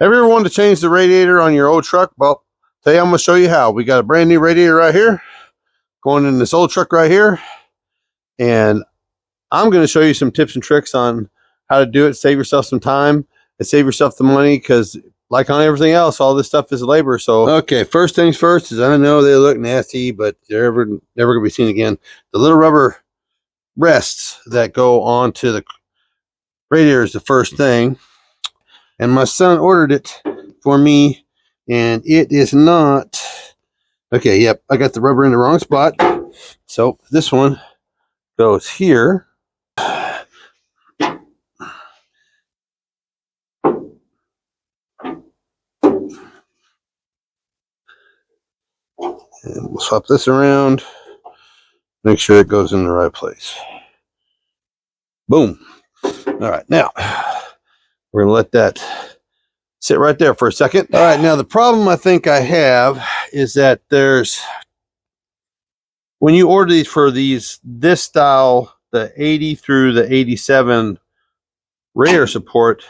Have you ever wanted to change the radiator on your old truck? Well, today I'm going to show you how. We got a brand new radiator right here, going in this old truck right here. And I'm going to show you some tips and tricks on how to do it, save yourself some time, and save yourself the money, because like on everything else, all this stuff is labor. So, okay, first things first is, I know they look nasty, but they're never going to be seen again. The little rubber rests that go onto the radiator is the first thing. And my son ordered it for me, and it is not. Okay, yep, I got the rubber in the wrong spot. So this one goes here. And we'll swap this around. Make sure it goes in the right place. Boom. All right, now we're going to let that sit right there for a second. All right, now the problem I think I have is that when you order these for this style, the 80 through the 87 radiator support,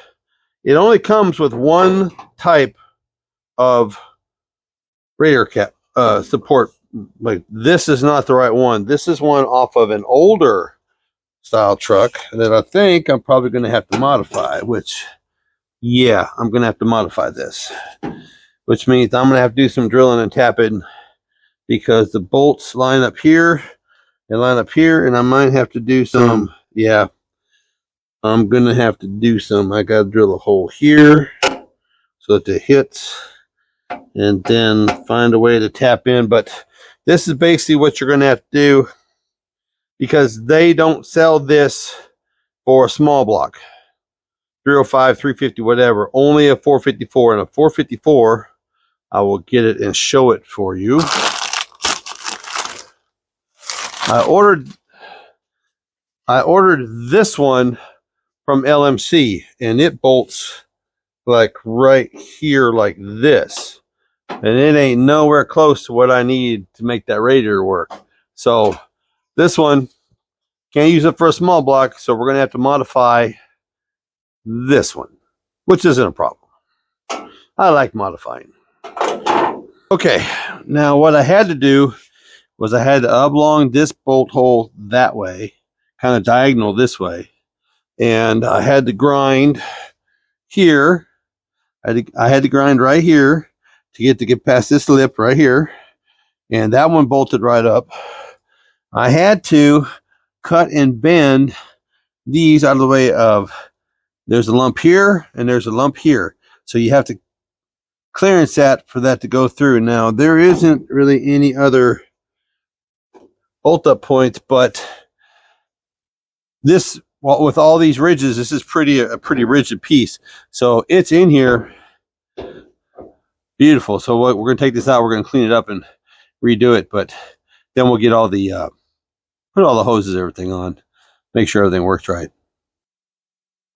it only comes with one type of radiator cap support. Like, this is not the right one. This is one off of an older style truck that I think I'm probably going to have to modify, which, yeah, I'm going to have to modify this, which means I'm going to have to do some drilling and tapping, because the bolts line up here and line up here, and I might have to do some, yeah, I'm going to have to do some. I got to drill a hole here so that it hits, and then find a way to tap in. But this is basically what you're going to have to do, because they don't sell this for a small block, 305, 350, whatever. Only a 454, and a 454, I will get it and show it for you. I ordered this one from LMC, and it bolts like right here like this, and it ain't nowhere close to what I need to make that radiator work. So this one, can't use it for a small block, so we're going to have to modify this one, which isn't a problem. I like modifying. Okay, now what I had to do was I had to oblong this bolt hole that way, kind of diagonal this way, and I had to grind here. I had to grind right here to get past this lip right here, and that one bolted right up. I had to cut and bend these out of the way of, there's a lump here and there's a lump here, so you have to clearance that for that to go through. Now there isn't really any other bolt up points, but this, well, with all these ridges, this is a pretty rigid piece, so it's in here. Beautiful. So we're going to take this out, we're going to clean it up and redo it, but then we'll get all the put all the hoses, everything on, make sure everything works right.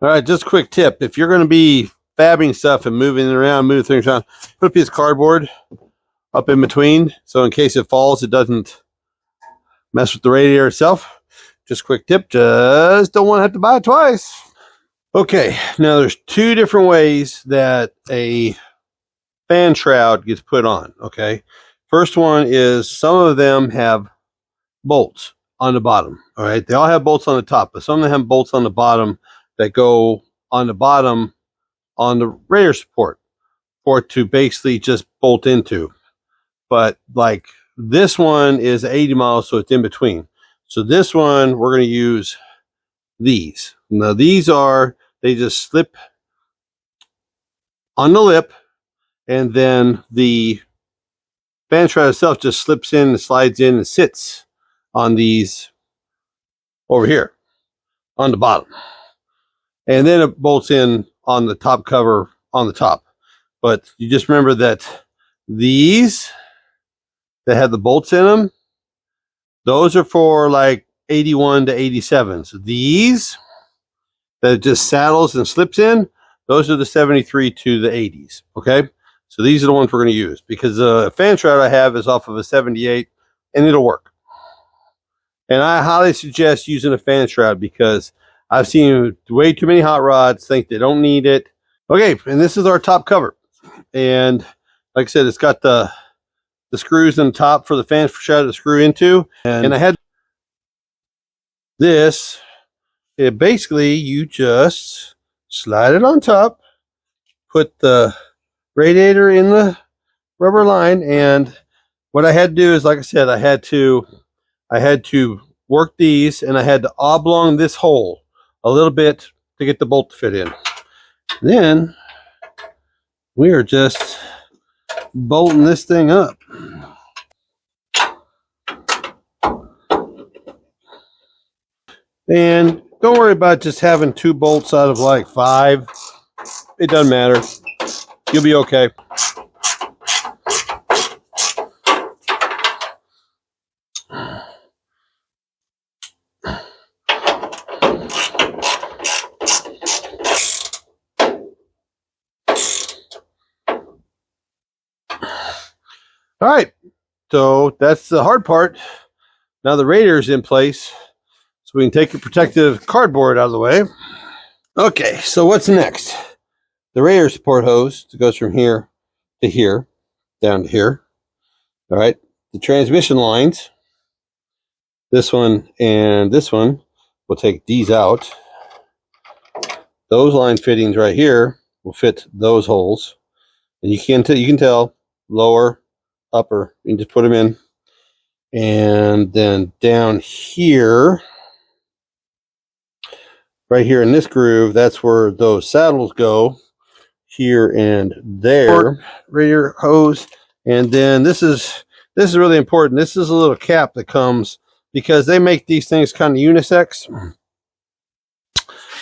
All right, just a quick tip: if you're going to be fabbing stuff and moving it around, moving things around, put a piece of cardboard up in between, so in case it falls, it doesn't mess with the radiator itself. Just a quick tip, just don't want to have to buy it twice. Okay, now there's two different ways that a fan shroud gets put on. Okay, first one is, some of them have bolts on the bottom. All right, they all have bolts on the top, but some of them have bolts on the bottom that go on the bottom on the radiator support for it to basically just bolt into. But like this one is 80 miles, so it's in between. So this one, we're going to use these. Now these they just slip on the lip, and then the fan shroud itself just slips in and slides in and sits on these over here on the bottom, and then it bolts in on the top cover on the top. But you just remember that these that have the bolts in them, those are for like 81 to 87. So these that just saddles and slips in, those are the 73 to the 80s. Okay, so these are the ones we're going to use, because the fan shroud I have is off of a 78, and it'll work. And I highly suggest using a fan shroud, because I've seen way too many hot rods think they don't need it, Okay, and this is our top cover. And like I said, it's got the screws in the top for the fans for shadow to screw into. And I had this. It basically, you just slide it on top, put the radiator in the rubber line, and what I had to do is, like I said, I had to work these, and I had to oblong this hole a little bit to get the bolt to fit in. Then we are just bolting this thing up. And don't worry about just having 2 bolts out of like 5. It doesn't matter. You'll be okay. All right, so that's the hard part. Now the radiator is in place, so we can take the protective cardboard out of the way. Okay, so what's next? The radiator support hose that goes from here to here, down to here. All right, the transmission lines, this one and this one, we'll take these out. Those line fittings right here will fit those holes, and you can tell lower, upper. You can just put them in, and then down here, right here in this groove, that's where those saddles go. Here and there, radiator hose, and then this is really important. This is a little cap that comes because they make these things kind of unisex,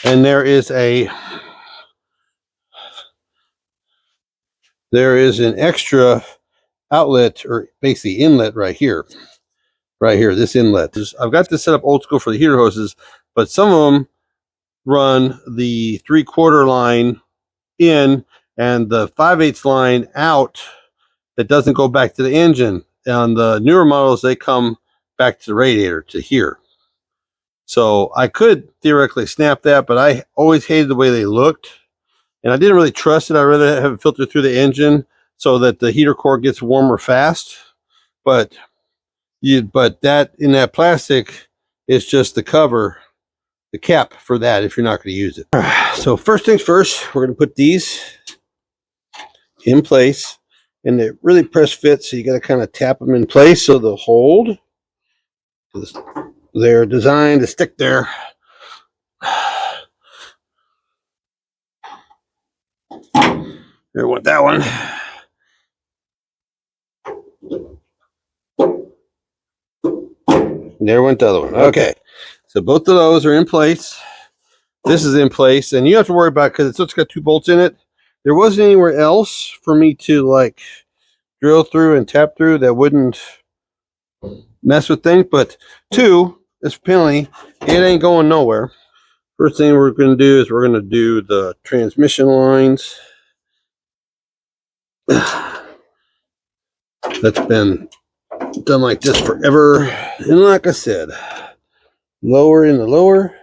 and there is an extra outlet, or basically inlet right here. This inlet. I've got this set up old school for the heater hoses, but some of them run the 3/4 line in and the 5/8 line out that doesn't go back to the engine. On the newer models, they come back to the radiator to here. So I could theoretically snap that, but I always hated the way they looked, and I didn't really trust it. I'd rather have it filter through the engine so that the heater core gets warmer fast. But that in that plastic is just the cover, the cap for that if you're not going to use it. So first things first, we're going to put these in place, and they really press fit, so you got to kind of tap them in place so they'll hold. They're designed to stick there. There went that one. There went the other one. Okay, so both of those are in place. This is in place, and you don't have to worry about it because it's got 2 bolts in it. There wasn't anywhere else for me to like drill through and tap through that wouldn't mess with things, but 2, apparently it ain't going nowhere. First thing we're going to do is we're going to do the transmission lines. That's been done like this forever, and like I said, lower in the lower,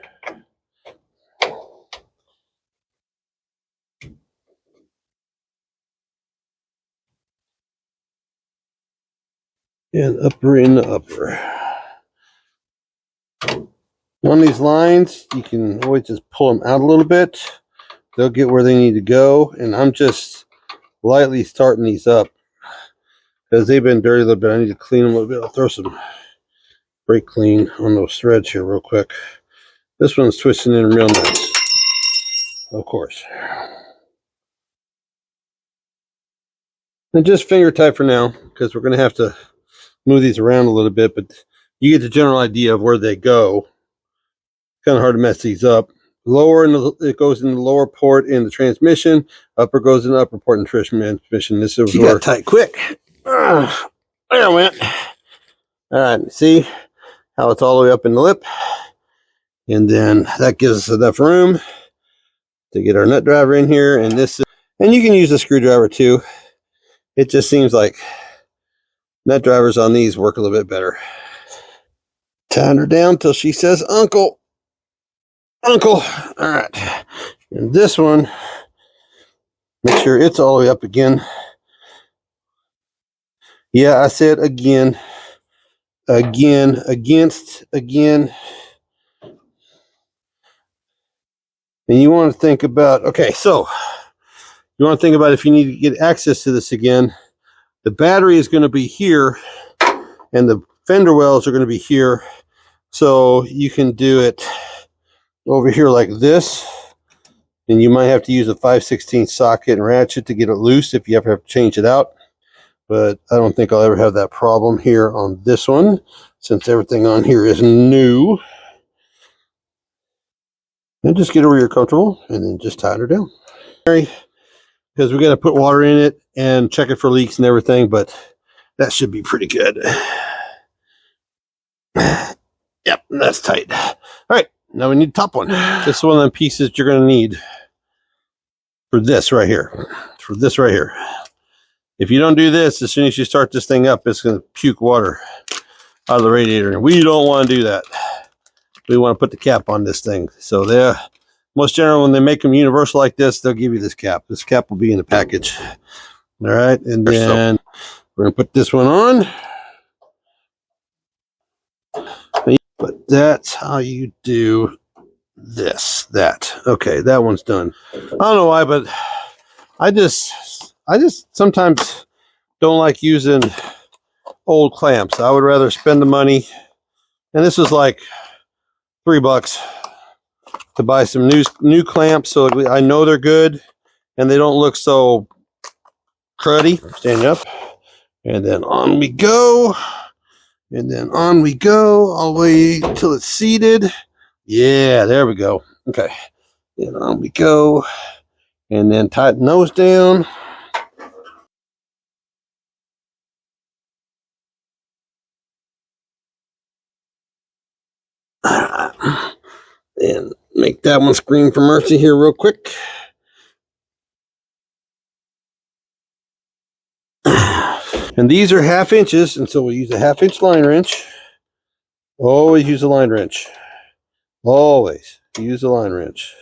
and upper in the upper. On these lines, you can always just pull them out a little bit. They'll get where they need to go, and I'm just lightly starting these up because they've been dirty a little bit. I need to clean them a little bit. I'll throw some brake clean on those threads here real quick. This one's twisting in real nice, of course. And just finger tight for now, because we're going to have to move these around a little bit, but you get the general idea of where they go. Kind of hard to mess these up. Lower, it goes in the lower port in the transmission. Upper goes in the upper port in the transmission. This is where got tight quick. There it went. All right, see how it's all the way up in the lip, and then that gives us enough room to get our nut driver in here. And you can use a screwdriver too. It just seems like nut drivers on these work a little bit better. Tying her down till she says uncle. All right, and this one Make sure it's all the way up again. Yeah, I said again, against, again. And you want to think about, okay, so you want to think about if you need to get access to this again. The battery is going to be here, and the fender wells are going to be here. So you can do it over here like this. And you might have to use a 5/16 socket and ratchet to get it loose if you ever have to change it out. But I don't think I'll ever have that problem here on this one, since everything on here is new. And just get it where you're comfortable, and then just tighten her down. Because we got to put water in it and check it for leaks and everything, but that should be pretty good. Yep, that's tight. All right, now we need the top one. This is one of the pieces you're going to need for this right here. For this right here. If you don't do this, as soon as you start this thing up, it's going to puke water out of the radiator. And we don't want to do that. We want to put the cap on this thing. So they're most generally, when they make them universal like this, they'll give you this cap. This cap will be in the package. All right, and then we're going to put this one on. But that's how you do that. Okay, that one's done. I don't know why, but I just sometimes don't like using old clamps. I would rather spend the money, and this was like $3 to buy some new clamps, so I know they're good and they don't look so cruddy. Stand up, and then on we go, and then on we go all the way till it's seated. Yeah, there we go. Okay, and on we go, and then tighten those down. And make that one scream for mercy here real quick. And these are 1/2 inches, and so we'll use a 1/2 inch line wrench. Always use a line wrench. Always use a line wrench.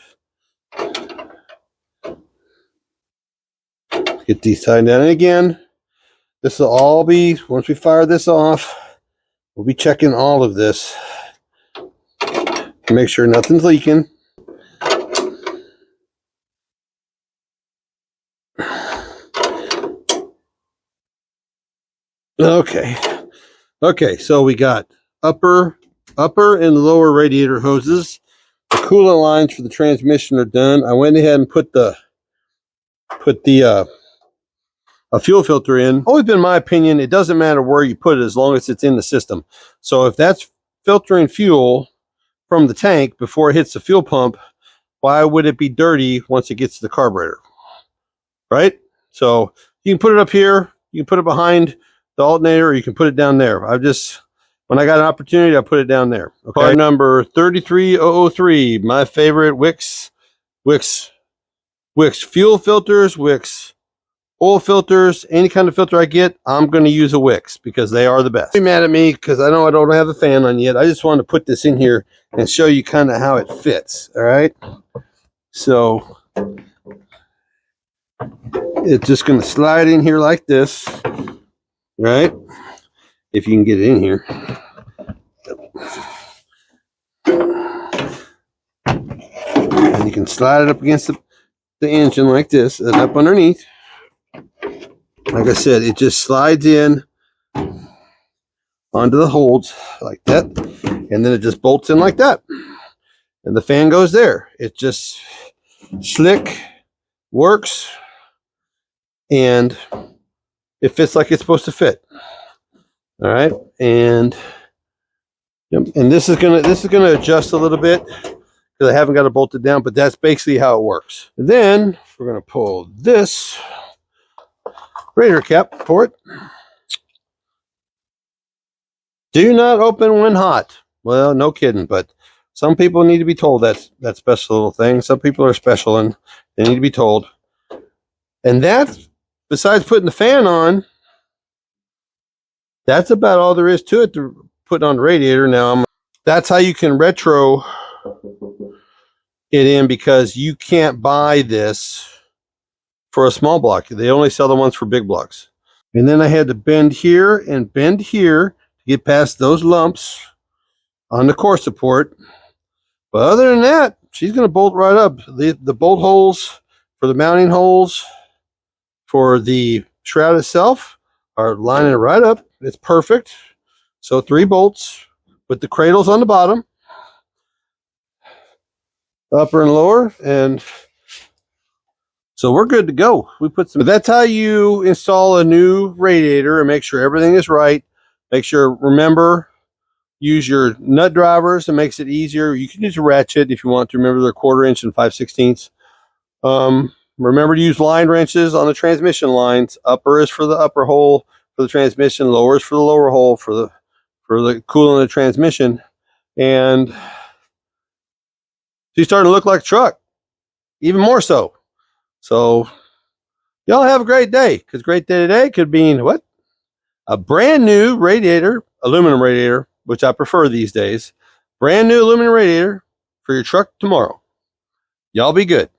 Get these tightened down. And again, this will all be, once we fire this off, we'll be checking all of this. Make sure nothing's leaking. Okay, so we got upper and lower radiator hoses. The coolant lines for the transmission are done. I went ahead and put a fuel filter in. Always been my opinion, it doesn't matter where you put it as long as it's in the system. So if that's filtering fuel from the tank before it hits the fuel pump, why would it be dirty once it gets to the carburetor? Right? So you can put it up here, you can put it behind the alternator, or you can put it down there. When I got an opportunity, I put it down there. Okay. Part number 33003, my favorite Wix fuel filters, Wix oil filters, any kind of filter I get, I'm going to use a Wix because they are the best. Don't be mad at me because I know I don't have a fan on yet. I just wanted to put this in here and show you kind of how it fits. All right. So it's just going to slide in here like this, right? If you can get it in here. And you can slide it up against the engine like this and up underneath. Like I said, it just slides in onto the holds like that, and then it just bolts in like that, and the fan goes there. It just slick, works, and it fits like it's supposed to fit. All right, and this is gonna adjust a little bit because I haven't got it bolted down, but that's basically how it works. And then we're gonna pull this radiator cap for it. Do not open when hot. Well, no kidding, but some people need to be told that special little thing. Some people are special and they need to be told. And that, besides putting the fan on, that's about all there is to it to put on the radiator. Now, that's how you can retro it in, because you can't buy this for a small block. They only sell the ones for big blocks. And then I had to bend here and bend here to get past those lumps on the core support. But other than that, she's going to bolt right up. The bolt holes for the mounting holes for the shroud itself are lining it right up. It's perfect. So 3 bolts with the cradles on the bottom, upper and lower, and so we're good to go. We put some. That's how you install a new radiator and make sure everything is right. Make sure, remember, use your nut drivers. It makes it easier. You can use a ratchet if you want to. Remember, they're 1/4 inch and 5/16. Remember to use line wrenches on the transmission lines. Upper is for the upper hole for the transmission. Lower is for the lower hole for the cooling the transmission. And she's starting to look like a truck, even more so. So y'all have a great day, because great day today could mean what? A brand new radiator, aluminum radiator, which I prefer these days. Brand new aluminum radiator for your truck tomorrow. Y'all be good.